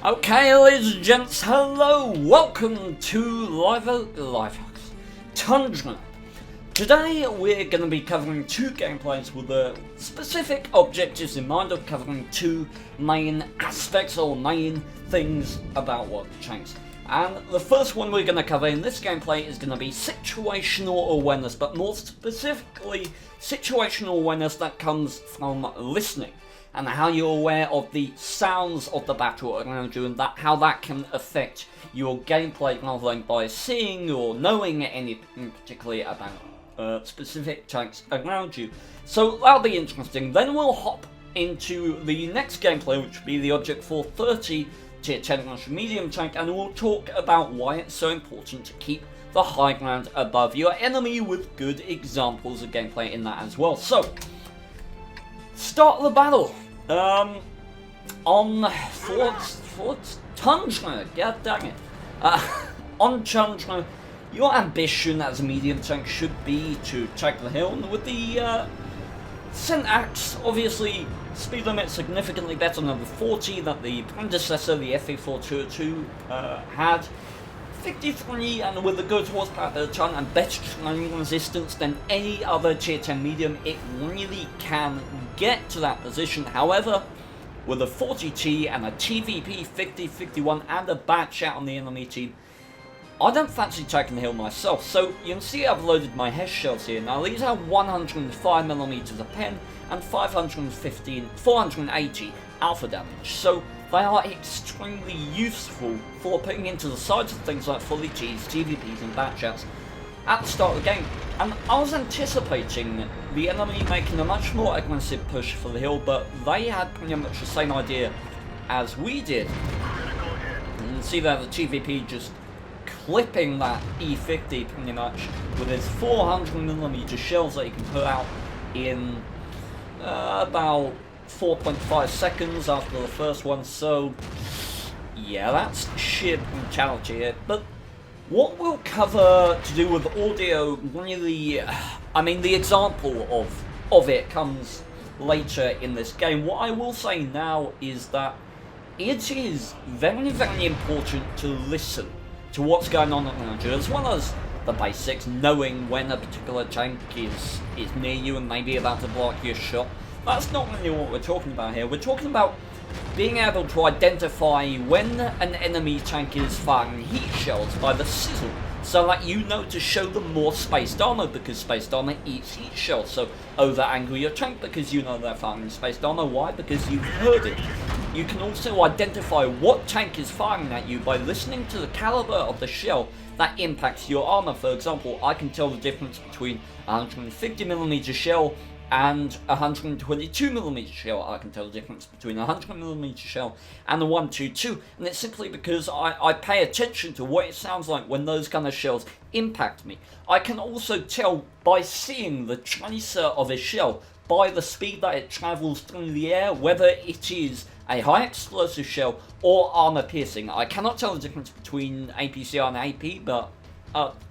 Okay, ladies and gents, hello, welcome to Lifehacks Tundra. Today we're going to be covering two gameplays with the specific objectives in mind of covering two main aspects or main things about what changes. And the first one we're going to cover in this gameplay is going to be situational awareness, but more specifically situational awareness that comes from listening, and how you're aware of the sounds of the battle around you, and how that can affect your gameplay rather than by seeing or knowing anything particularly about specific tanks around you. So that'll be interesting. Then we'll hop into the next gameplay, which will be the Object 430 Tier 10 Russian medium tank, and we'll talk about why it's so important to keep the high ground above your enemy, with good examples of gameplay in that as well. So, start the battle. On Fort Tundra, god dang it. On Tundra, your ambition as a medium tank should be to take the hill, and with the syntax, obviously, speed limit significantly better than the 40 that the predecessor, the FA422, had. 53, and with a good horsepower per ton and better train resistance than any other tier 10 medium, it really can get to that position. However, with a 40T and a TVP 50-51 and a bad shot on the enemy team, I don't fancy taking the hill myself. So you can see I've loaded my HES shells here. Now these are 105mm a pen and 480 alpha damage. So they are extremely useful for putting into the sides of things like 40Ts, TVPs and batchats at the start of the game. And I was anticipating the enemy making a much more aggressive push for the hill, but they had pretty much the same idea as we did. And you can see there the TVP just clipping that E50 pretty much with his 400mm shells that he can put out in about 4.5 seconds after the first one. So yeah, that's sheer brutality here. But what we'll cover to do with audio, really, I mean, the example of it comes later in this game. What I will say now is that it is very, very important to listen to what's going on around you, as well as the basics, knowing when a particular tank is near you and maybe about to block your shot. That's not really what we're talking about here. We're talking about being able to identify when an enemy tank is firing heat shells by the sizzle, so that you know to show them more spaced armor, because spaced armor eats heat shells. So over angle your tank because you know they're firing spaced armor. Why? Because you've heard it. You can also identify what tank is firing at you by listening to the caliber of the shell that impacts your armor. For example, I can tell the difference between a 150mm shell and a 122mm shell. I can tell the difference between a 100mm shell and a 122, and it's simply because I pay attention to what it sounds like when those kind of shells impact me. I can also tell by seeing the tracer of a shell, by the speed that it travels through the air, whether it is a high explosive shell or armor piercing. I cannot tell the difference between APCR and AP, but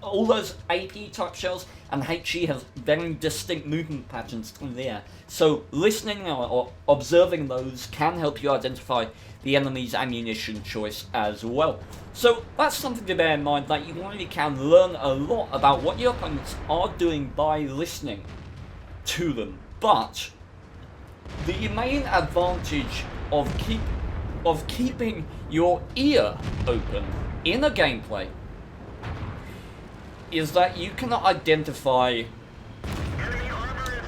all those AP type shells and HE have very distinct movement patterns through the air. So listening or observing those can help you identify the enemy's ammunition choice as well. So that's something to bear in mind, that you really can learn a lot about what your opponents are doing by listening to them. But the main advantage of keeping your ear open in a gameplay is that you can identify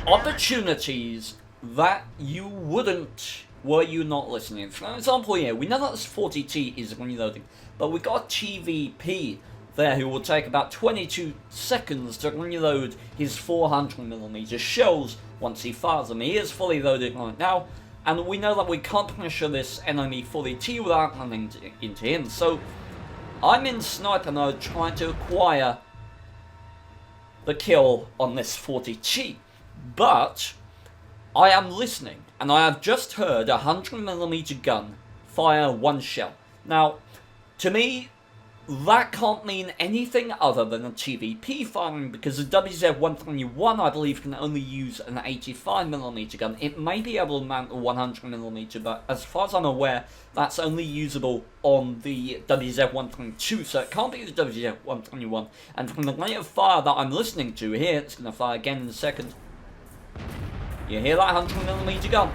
opportunities that you wouldn't were you not listening. For example, here, we know that this 40T is reloading, but we've got a TVP there who will take about 22 seconds to reload his 400mm shells once he fires them. He is fully loaded right now, and we know that we can't pressure this enemy 40T without running into him. So I'm in sniper mode trying to acquire the kill on this 40T, but I am listening, and I have just heard a 100mm gun fire one shell. Now, to me, that can't mean anything other than a TVP firing, because the WZ-121, I believe, can only use an 85mm gun. It may be able to mount a 100mm, but as far as I'm aware, that's only usable on the WZ-122, so it can't be the WZ-121. And from the rate of fire that I'm listening to here, it's going to fire again in a second. You hear that 100mm gun?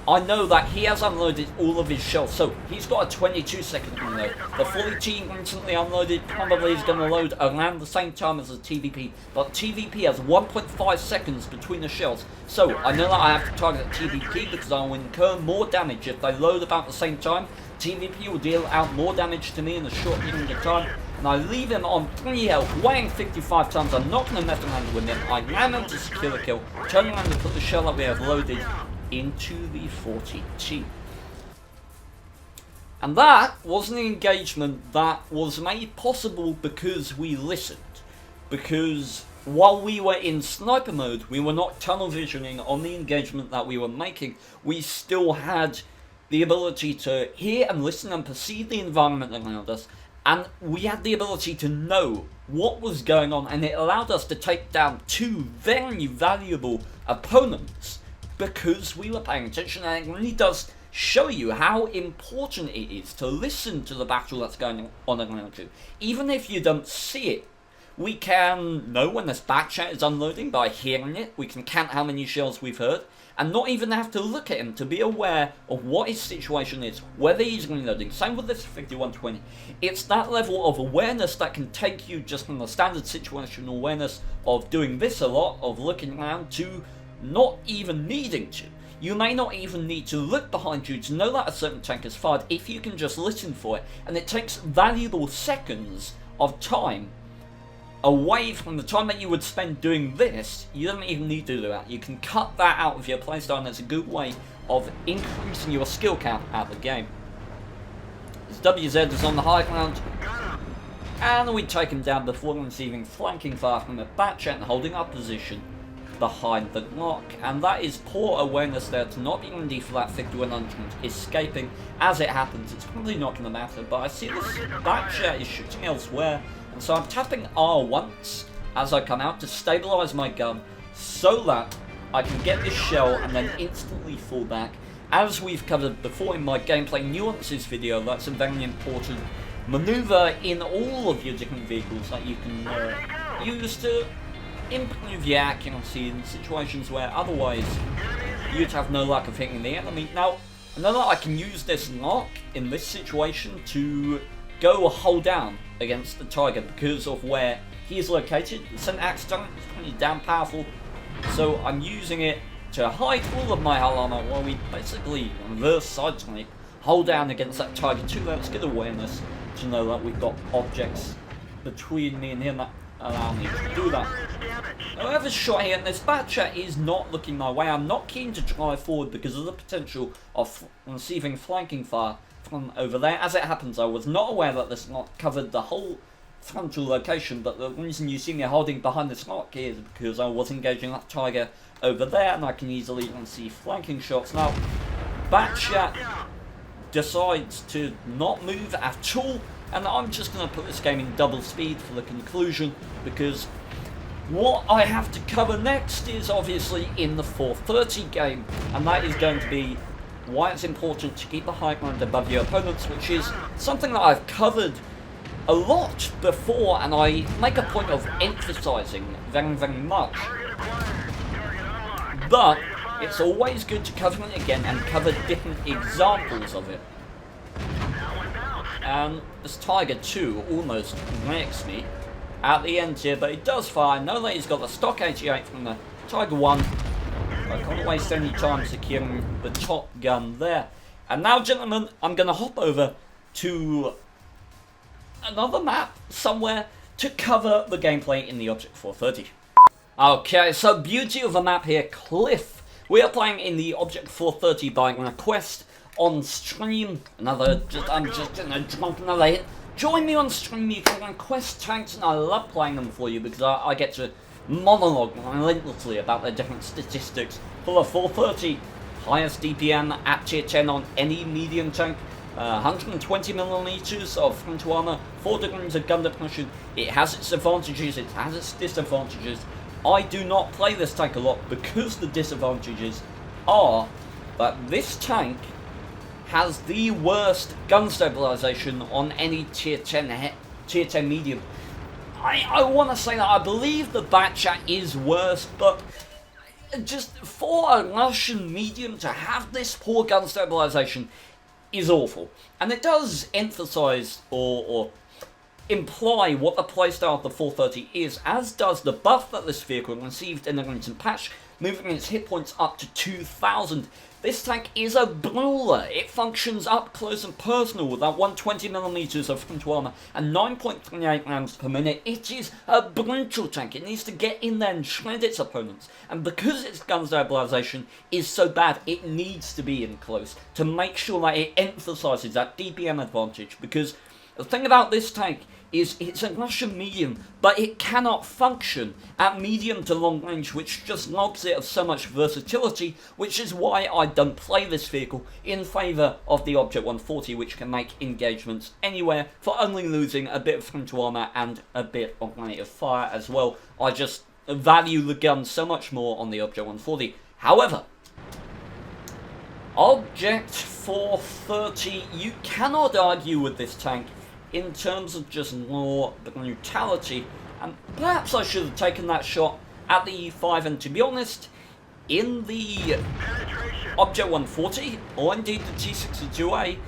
I know that he has unloaded all of his shells, so he's got a 22-second reload. The 40T recently unloaded probably is going to load around the same time as the TVP, but TVP has 1.5 seconds between the shells, so I know that I have to target TVP because I will incur more damage if they load about the same time. TVP will deal out more damage to me in a short period of time, and I leave him on 3 health, weighing 55 tons. I'm not going to mess around with him. I ram him to secure the kill, turn around and put the shell that we have loaded into the 40T. And that was an engagement that was made possible because we listened. Because while we were in sniper mode, we were not tunnel visioning on the engagement that we were making. We still had the ability to hear and listen and perceive the environment around us, and we had the ability to know what was going on, and it allowed us to take down 2 very valuable opponents because we were paying attention. And it really does show you how important it is to listen to the battle that's going on around you. Even if you don't see it, we can know when this back chat is unloading by hearing it. We can count how many shells we've heard, and not even have to look at him to be aware of what his situation is, whether he's reloading. Same with this 5120. It's that level of awareness that can take you just from the standard situational awareness of doing this a lot, of looking around, to not even needing to. You may not even need to look behind you to know that a certain tank is fired if you can just listen for it, and it takes valuable seconds of time away from the time that you would spend doing this. You don't even need to do that. You can cut that out of your playstyle, and it's a good way of increasing your skill count at the game. This WZ is on the high ground, and we take him down before receiving flanking fire from the back chat and holding our position behind the lock, and that is poor awareness there to not be ready for that 5100 escaping. As it happens, it's probably not going to matter, but I see this back chat is shooting elsewhere, and so I'm tapping R once as I come out to stabilize my gun so that I can get this shell and then instantly fall back. As we've covered before in my gameplay nuances video, that's a very important maneuver in all of your different vehicles that you can use to improve your accuracy in situations where otherwise you'd have no luck of hitting the enemy. Now, I know that I can use this lock in this situation to go hold down against the Tiger because of where he is located. The syntax is pretty damn powerful, so I'm using it to hide all of my hull armor while we basically reverse side snipe, hold down against that Tiger 2. That's good awareness to know that we've got objects between me and him that allow me to do that. However, shot here, and this back chat is not looking my way. I'm not keen to drive forward because of the potential of receiving flanking fire from over there. As it happens, I was not aware that this lock covered the whole frontal location, but the reason you see me holding behind this lock is because I was engaging that Tiger over there, and I can easily receive flanking shots. Now, back chat decides to not move at all, and I'm just going to put this game in double speed for the conclusion, because what I have to cover next is obviously in the 430 game, and that is going to be why it's important to keep the high ground above your opponents, which is something that I've covered a lot before, and I make a point of emphasizing very, very much. But it's always good to cover it again and cover different examples of it. And this Tiger 2 almost wrecks me at the end here, but it does fire. I know that he's got the stock 88 from the Tiger 1. I can't waste any time securing the top gun there. And now, gentlemen, I'm going to hop over to another map somewhere to cover the gameplay in the Object 430. Okay, so beauty of the map here, Cliff. We are playing in the Object 430 by request on stream. I'm just gonna drop another hit. Join me on stream. You can request tanks, and I love playing them for you because I get to monologue relentlessly about their different statistics. For the 430, highest DPM at tier 10 on any medium tank. 120mm of frontal armor, 4 degrees of gun depression. It has its advantages, it has its disadvantages. I do not play this tank a lot because the disadvantages are that this tank has the worst gun stabilization on any tier 10 medium. I want to say that I believe the Batchat is worse, but just for a Russian medium to have this poor gun stabilization is awful. And it does emphasize or imply what the playstyle of the 430 is, as does the buff that this vehicle received in the recent patch, moving its hit points up to 2,000. This tank is a brawler. It functions up close and personal with that 120mm of frontal armor and 9.38 rounds per minute. It is a brutal tank. It needs to get in there and shred its opponents. And because its gun stabilization is so bad, it needs to be in close to make sure that it emphasizes that DPM advantage. Because the thing about this tank is it's a Russian medium, but it cannot function at medium to long range, which just robs it of so much versatility, which is why I don't play this vehicle in favour of the Object 140, which can make engagements anywhere for only losing a bit of frontal armour and a bit of rate of fire as well. I just value the gun so much more on the Object 140. However, Object 430, you cannot argue with this tank in terms of just raw brutality, and perhaps I should have taken that shot at the E5, and to be honest, in the Object 140, or indeed the T62A,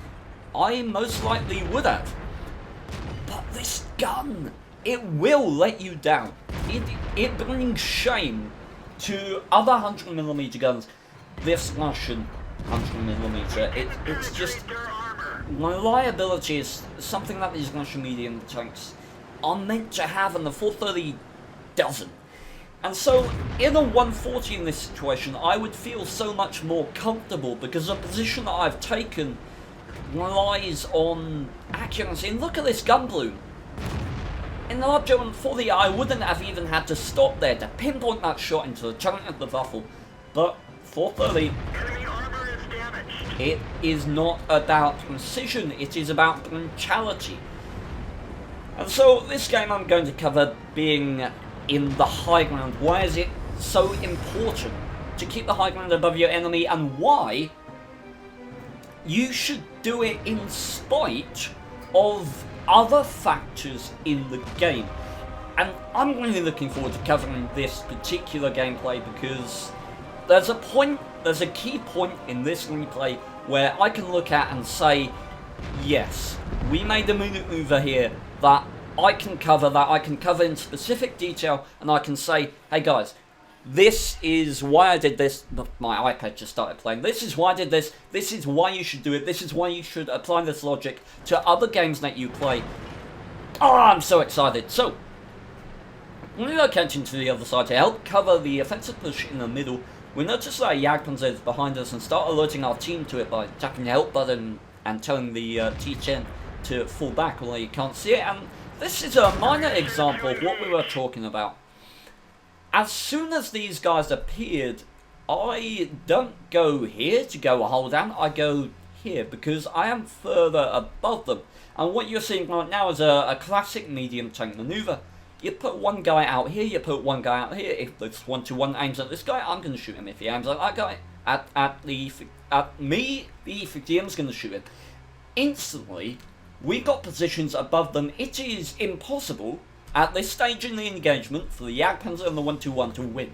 I most likely would have. But this gun, it will let you down. It brings shame to other 100mm guns. This Russian 100mm, it's just... reliability is something that these Russian medium tanks are meant to have, and the 430 doesn't. And so, in a 140 in this situation, I would feel so much more comfortable because the position that I've taken relies on accuracy. And look at this gun bloom. In the Object 140, I wouldn't have even had to stop there to pinpoint that shot into the trunk of the Waffle, but 430... it is not about precision, it is about brutality. And so this game I'm going to cover being in the high ground. Why is it so important to keep the high ground above your enemy, and why you should do it in spite of other factors in the game. And I'm really looking forward to covering this particular gameplay because there's a key point in this replay where I can look at and say, yes, we made a maneuver here that I can cover in specific detail, and I can say, hey guys, this is why I did this. My iPad just started playing. This is why I did this. This is why you should do it. This is why you should apply this logic to other games that you play. Oh, I'm so excited. So, relocating to the other side to help cover the offensive push in the middle, we notice that a Jagdpanzer is behind us and start alerting our team to it by tapping the help button and telling the T10 to fall back, although you can't see it. And this is a minor example of what we were talking about. As soon as these guys appeared, I don't go here to go a hold down, I go here because I am further above them. And what you're seeing right now is a classic medium tank maneuver. You put one guy out here, you put one guy out here. If this 1-2-1 aims at this guy, I'm going to shoot him. If he aims at that guy, at me, the E50M's going to shoot him. Instantly, we got positions above them. It is impossible at this stage in the engagement for the Jagdpanzer and the 1-2-1 to win,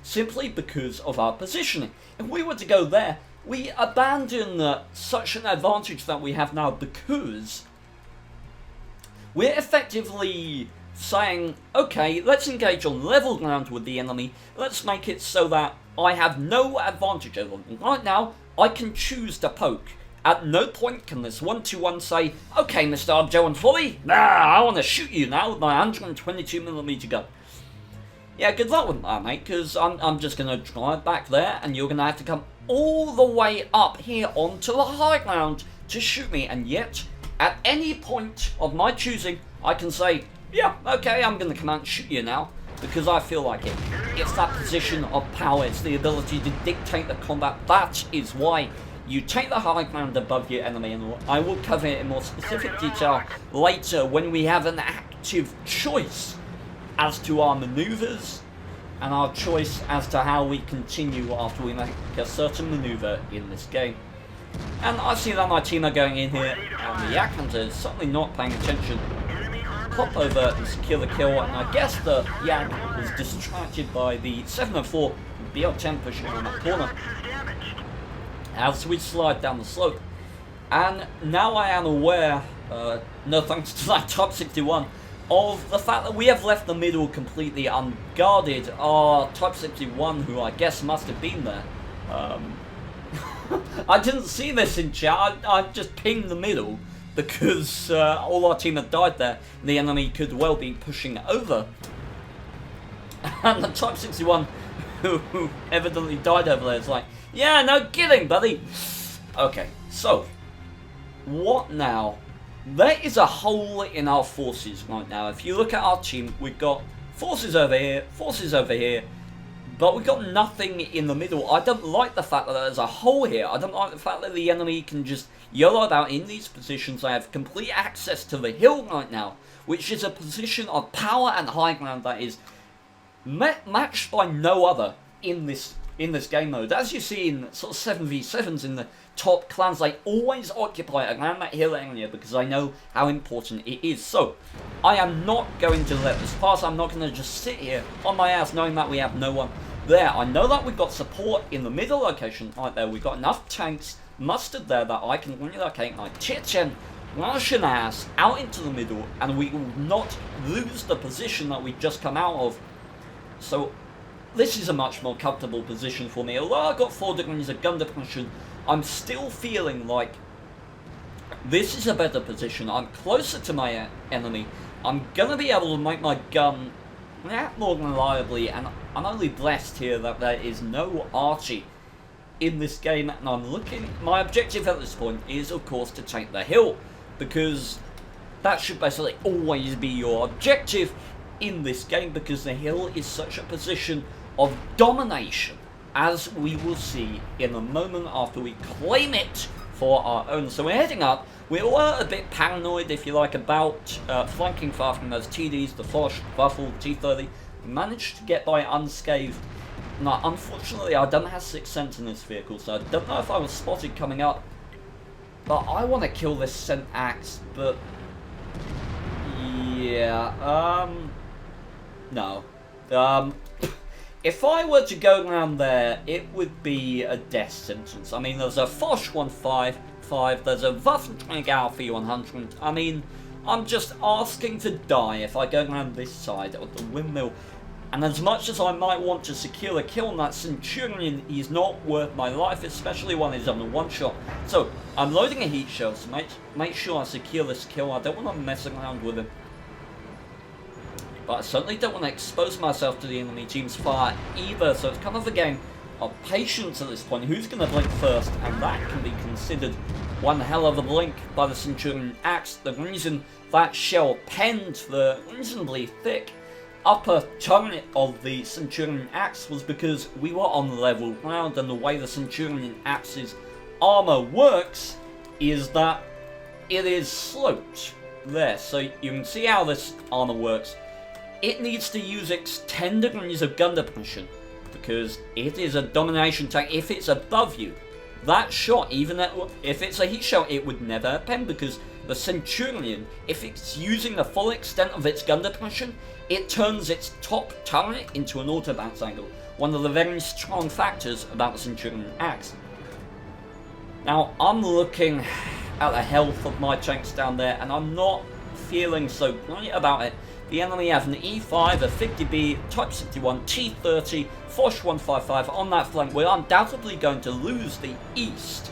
simply because of our positioning. If we were to go there, we abandon such an advantage that we have now because we're effectively saying, okay, let's engage on level ground with the enemy, let's make it so that I have no advantage over them. Right now, I can choose to poke. At no point can this 1-2-1 say, okay, Mr. Object 140, I want to shoot you now with my 122mm gun. Yeah, good luck with that, mate, because I'm just going to drive back there, and you're going to have to come all the way up here onto the high ground to shoot me. And yet, at any point of my choosing, I can say, yeah, okay, I'm going to come out and shoot you now, because I feel like it. It's that position of power, it's the ability to dictate the combat. That is why you take the high ground above your enemy, and I will cover it in more specific detail later when we have an active choice as to our maneuvers and our choice as to how we continue after we make a certain maneuver in this game. And I see that my team are going in here, and the Yak Hunter is certainly not paying attention. Pop over and secure the kill, and I guess the Yak was distracted by the 704 BL10 pushing on the corner as we slide down the slope. And now I am aware, no thanks to that Type 61, of the fact that we have left the middle completely unguarded. Our Type 61, who I guess must have been there, I didn't see this in chat, I just pinged the middle because all our team had died there. The enemy could well be pushing over. And the Type 61, who evidently died over there, is like, yeah, no kidding, buddy. Okay, so, what now? There is a hole in our forces right now. If you look at our team, we've got forces over here, but we've got nothing in the middle. I don't like the fact that there's a hole here. I don't like the fact that the enemy can just YOLO about in these positions. I have complete access to the hill right now, which is a position of power and high ground that is matched by no other in this game mode. As you see in sort of 7v7s in the top clans, they always occupy around that hill area because I know how important it is. So, I am not going to let this pass. I'm not going to just sit here on my ass knowing that we have no one there. I know that we've got support in the middle location right there. We've got enough tanks mustered there that I can relocate my Chechen Russian ass out into the middle, and we will not lose the position that we've just come out of. So, this is a much more comfortable position for me. Although I got 4 degrees of gun depression, I'm still feeling like this is a better position. I'm closer to my enemy. I'm going to be able to make my gun more reliably, and I'm only blessed here that there is no Archie in this game, and I'm looking... My objective at this point is, of course, to take the hill, because that should basically always be your objective in this game, because the hill is such a position of domination, as we will see in a moment after we claim it for our own. So we're heading up. We were a bit paranoid, if you like, about flanking far from those TDs, the Foch, Buffle, T30. We managed to get by unscathed. Now, unfortunately, I don't have 6th sense in this vehicle, so I don't know if I was spotted coming up. But I want to kill this Scent Axe, but... yeah, no. If I were to go around there, it would be a death sentence. I mean, there's a Foch 155, there's a Waffenträger Alpha 100. I mean, I'm just asking to die if I go around this side of the windmill. And as much as I might want to secure a kill on that Centurion, he's not worth my life, especially when he's on the one shot. So, I'm loading a heat shell, so make sure I secure this kill. I don't want to mess around with him. But I certainly don't want to expose myself to the enemy team's fire either, so it's kind of a game of patience at this point. Who's going to blink first? And that can be considered one hell of a blink by the Centurion Axe. The reason that shell penned the reasonably thick upper turret of the Centurion Axe was because we were on level ground, and the way the Centurion Axe's armor works is that it is sloped there. So you can see how this armor works. It needs to use its 10 degrees of gun depression because it is a domination tank. If it's above you, that shot, even if it's a heat shell, it would never pen, because the Centurion, if it's using the full extent of its gun depression, it turns its top turret into an auto bounce angle. One of the very strong factors about the Centurion Axe. Now, I'm looking at the health of my tanks down there, and I'm not feeling so great about it. The enemy have an E5, a 50B, Type 61, T30, Foch 155 on that flank. We're undoubtedly going to lose the East.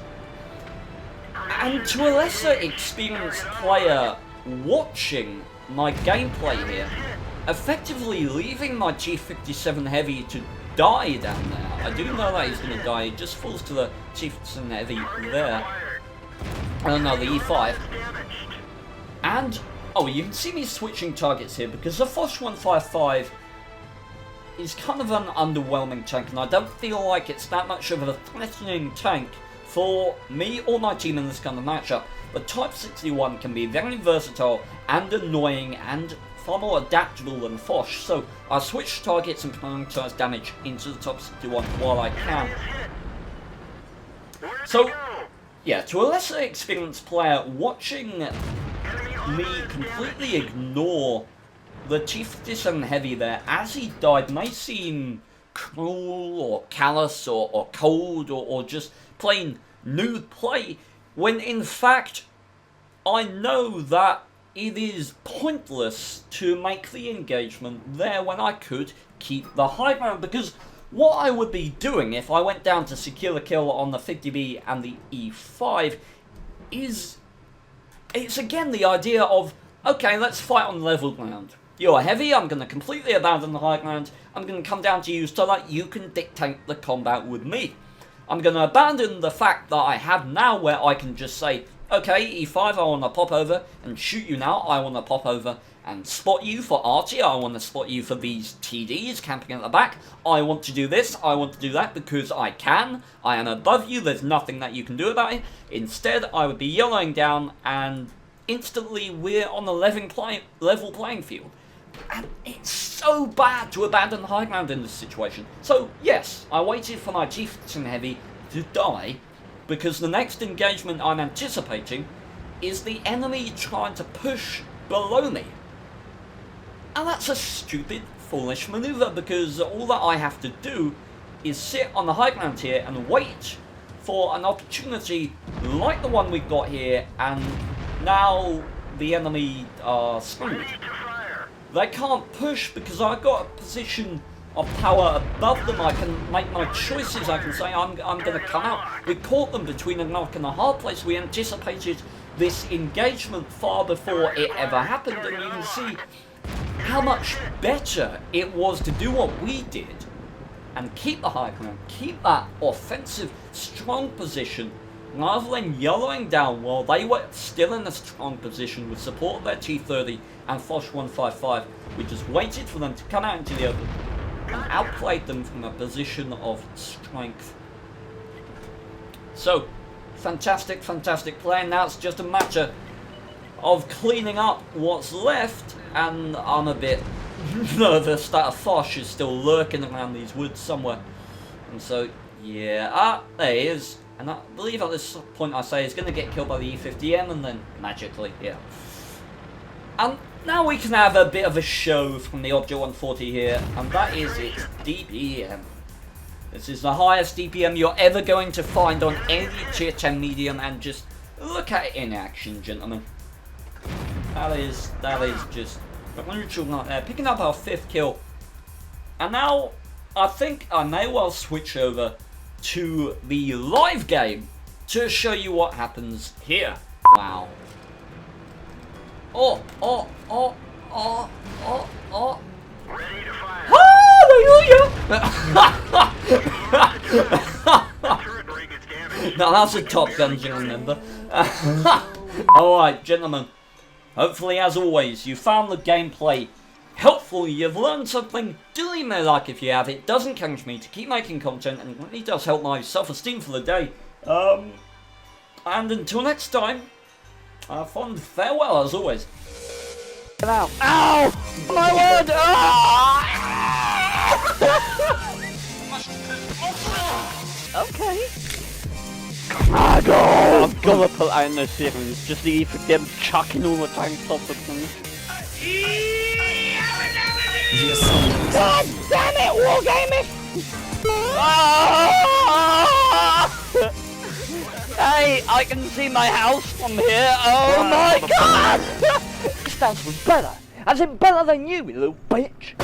And to a lesser experienced player watching my gameplay here, effectively leaving my G57 Heavy to die down there. I do know that he's going to die, he just falls to the G57 Heavy there. Oh no, the E5. And... oh, you can see me switching targets here because the Foch 155 is kind of an underwhelming tank, and I don't feel like it's that much of a threatening tank for me or my team in this kind of matchup, the Type 61 can be very versatile and annoying and far more adaptable than Foch, so I switch targets and prioritize damage into the Type 61 while I can. So, yeah, to a lesser experienced player, watching me completely ignore the T-57 Heavy there as he died may seem cruel or callous or cold or just plain nude play, when in fact I know that it is pointless to make the engagement there when I could keep the high ground, because what I would be doing if I went down to secure the kill on the 50B and the E5 is, it's again the idea of, okay, let's fight on level ground. You're heavy, I'm going to completely abandon the high ground, I'm going to come down to you so that you can dictate the combat with me. I'm going to abandon the fact that I have now where I can just say, okay, E5, I want to pop over and shoot you now, I want to pop over and spot you for arty, I want to spot you for these TDs camping at the back, I want to do this, I want to do that because I can, I am above you, there's nothing that you can do about it. Instead, I would be yellowing down and instantly we're on a level playing field. And it's so bad to abandon the high ground in this situation. So yes, I waited for my T-57 Heavy to die, because the next engagement I'm anticipating is the enemy trying to push below me. And that's a stupid, foolish maneuver, because all that I have to do is sit on the high ground here and wait for an opportunity like the one we've got here, and now the enemy are screwed. They can't push because I've got a position of power above them. I can make my choices. I can say I'm going to come out. We caught them between a knock and a hard place. We anticipated this engagement far before it ever happened, and you can see how much better it was to do what we did and keep the high ground, keep that offensive, strong position, rather than yellowing down while they were still in a strong position with support of their T-30 and Foch 155. We just waited for them to come out into the open and outplayed them from a position of strength. So, fantastic, fantastic play. Now it's just a matter of cleaning up what's left, and I'm a bit nervous that a Foch is still lurking around these woods somewhere. And so, yeah, there he is. And I believe at this point I say he's going to get killed by the E50M, and then magically, yeah. And now we can have a bit of a show from the Object 140 here, and that is its DPM. This is the highest DPM you're ever going to find on any tier 10 medium, and just look at it in action, gentlemen. That is just brutal right there. Picking up our 5th kill. And now I think I may well switch over to the live game to show you what happens here. Wow. Oh. Ready to fire. Hallelujah! Now that's a Top Gun, do you remember? Alright, gentlemen. Hopefully, as always, you found the gameplay helpful, you've learned something. Do leave me a like if you have. It does encourage me to keep making content, and it really does help my self-esteem for the day. And until next time, fond farewell as always. Ow! Ow! My word! Okay. I'm gonna put out in the series, just leave for them chucking all the tanks off the thing. God damn it, Wargaming! Hey, I can see my house from here. Oh my god! This dance was better. As in better than you little bitch.